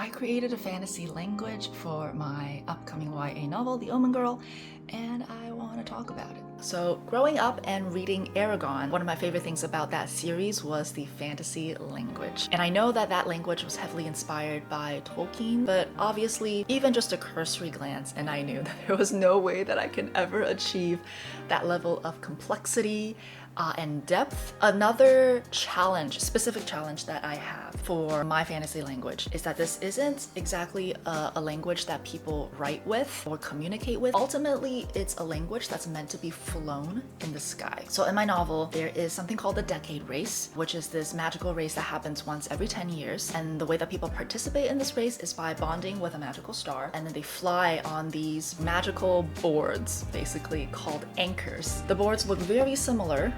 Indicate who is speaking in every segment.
Speaker 1: I created a fantasy language for my upcoming YA novel, The Omen Girl, and I want to talk about it. So growing up and reading Aragon, one of my favorite things about that series was the fantasy language. And I know that that language was heavily inspired by Tolkien, but obviously even just a cursory glance and I knew that there was no way that I can ever achieve that level of complexity and depth. Another challenge, specific challenge that I have for my fantasy language is that this isn't exactly a language that people write with or communicate with. Ultimately, it's a language that's meant to be flown in the sky. So in my novel, there is something called the Decade Race, which is this magical race that happens once every 10 years. And the way that people participate in this race is by bonding with a magical star, and then they fly on these magical boards, basically called anchors. The boards look very similar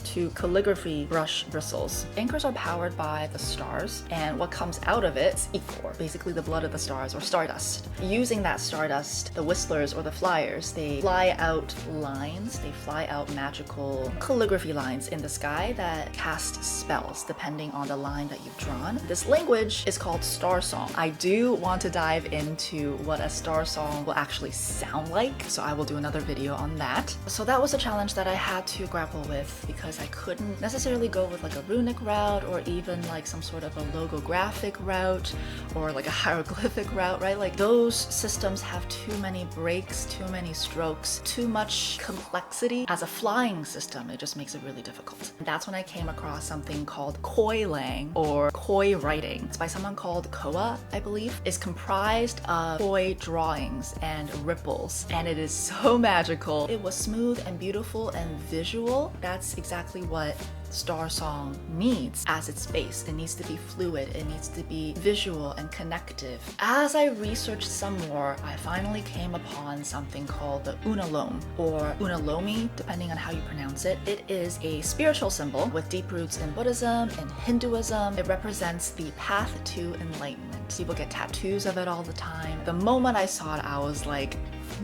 Speaker 1: to calligraphy brush bristles. Anchors are powered by the stars, and what comes out of it is ichor, basically the blood of the stars, or stardust. Using that stardust, the whistlers or the flyers, they fly out lines, they fly out magical calligraphy lines in the sky that cast spells depending on the line that you've drawn. This language is called star song. I do want to dive into what a star song will actually sound like, so I will do another video on that. So that was a challenge that I had to grapple with because I couldn't necessarily go with like a runic route or even like some sort of a logographic route or like a hieroglyphic route, right? Like those systems have too many breaks, too many strokes, too much complexity. As a flying system, it just makes it really difficult. And that's when I came across something called koi lang or koi writing. It's by someone called Koa, I believe. It's comprised of koi drawings and ripples, and it is so magical. It was smooth and beautiful and visual. That's exactly what star song needs as its base. It needs to be fluid, it needs to be visual and connective. As I researched some more, I finally came upon something called the unalome or unalomi, depending on how you pronounce it. It is a spiritual symbol with deep roots in Buddhism and Hinduism. It represents the path to enlightenment. People get tattoos of it all the time. The moment I saw it, I was like,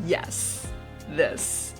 Speaker 1: yes, this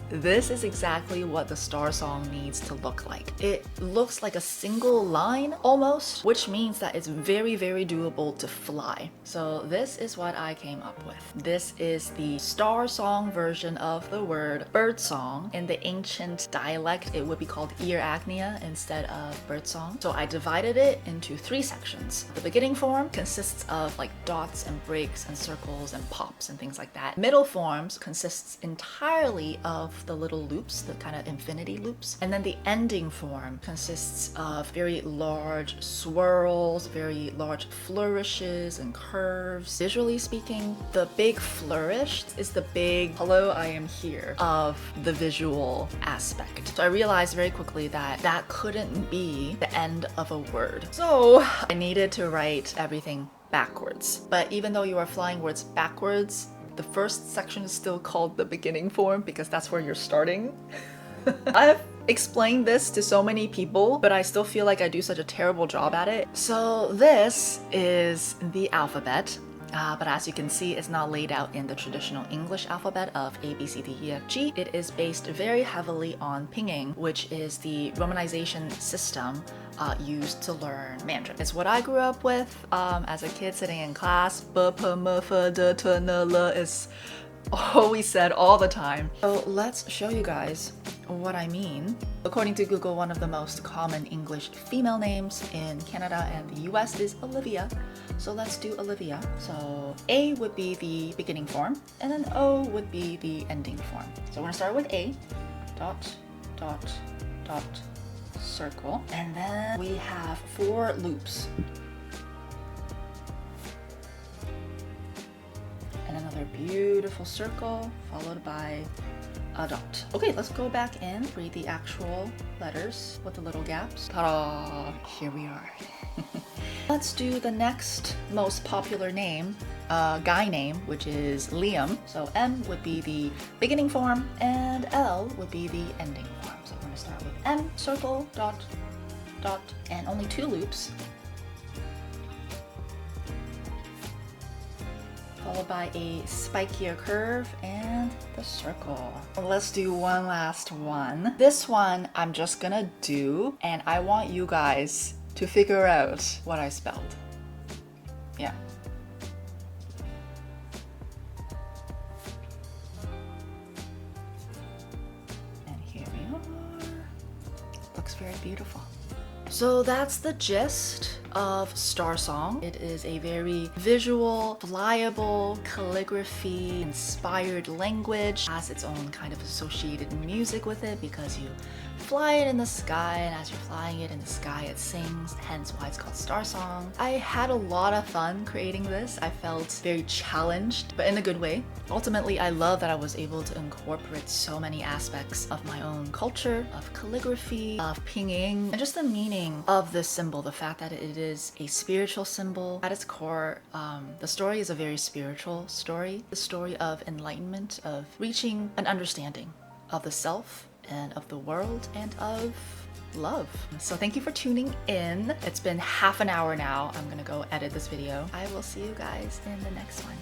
Speaker 1: is exactly what the star song needs to look like. It looks like a single line almost, which means that it's very, very doable to fly. So this is what I came up with. This is the star song version of the word bird song. In the ancient dialect, it would be called ear agnia instead of bird song. So I divided it into 3 sections. The beginning form consists of like dots and breaks and circles and pops and things like that. Middle forms consists entirely of the little loops, the kind of infinity loops. And then the ending form consists of very large swirls, very large flourishes and curves. Visually speaking, the big flourish is the big hello, I am here of the visual aspect. So I realized very quickly that that couldn't be the end of a word. So I needed to write everything backwards. But even though you are flying words backwards, the first section is still called the beginning form because that's where you're starting. I've explained this to so many people, but I still feel like I do such a terrible job at it. So this is the alphabet. But as you can see, it's not laid out in the traditional English alphabet of A, B, C, D, E, F, G. It is based very heavily on Pinyin, which is the romanization system used to learn Mandarin. It's what I grew up with as a kid sitting in class. B, P, M, F, D, T, N, L is always said all the time. So let's show you guys what I mean. According to Google, one of the most common English female names in Canada and the US is Olivia. So let's do Olivia. So A would be the beginning form, and then O would be the ending form. So we're gonna start with A, dot, dot, dot, circle. And then we have 4 loops. And another beautiful circle, followed by a dot. Okay, let's go back and read the actual letters with the little gaps. Ta-da! Here we are. Let's do the next most popular name, guy name, which is Liam. So M would be the beginning form and L would be the ending form. So we're gonna start with M, circle, dot, dot, and only 2 loops. Followed by a spikier curve and the circle. Let's do one last one. This one I'm just gonna do, and I want you guys to figure out what I spelled. Yeah. looks very beautiful. So that's the gist of Star Song. It is a very visual, flyable, calligraphy inspired language. It has its own kind of associated music with it because you fly it in the sky, and as you're flying it in the sky it sings, hence why it's called Star Song. I had a lot of fun creating this. I felt very challenged, but in a good way. Ultimately, I love that I was able to incorporate so many aspects of my own culture, of calligraphy, of pinging, and just the meaning of this symbol, the fact that it is a spiritual symbol. At its core, the story is a very spiritual story, the story of enlightenment, of reaching an understanding of the self and of the world and of love. So thank you for tuning in. It's been half an hour now. I'm gonna go edit this video. I will see you guys in the next one.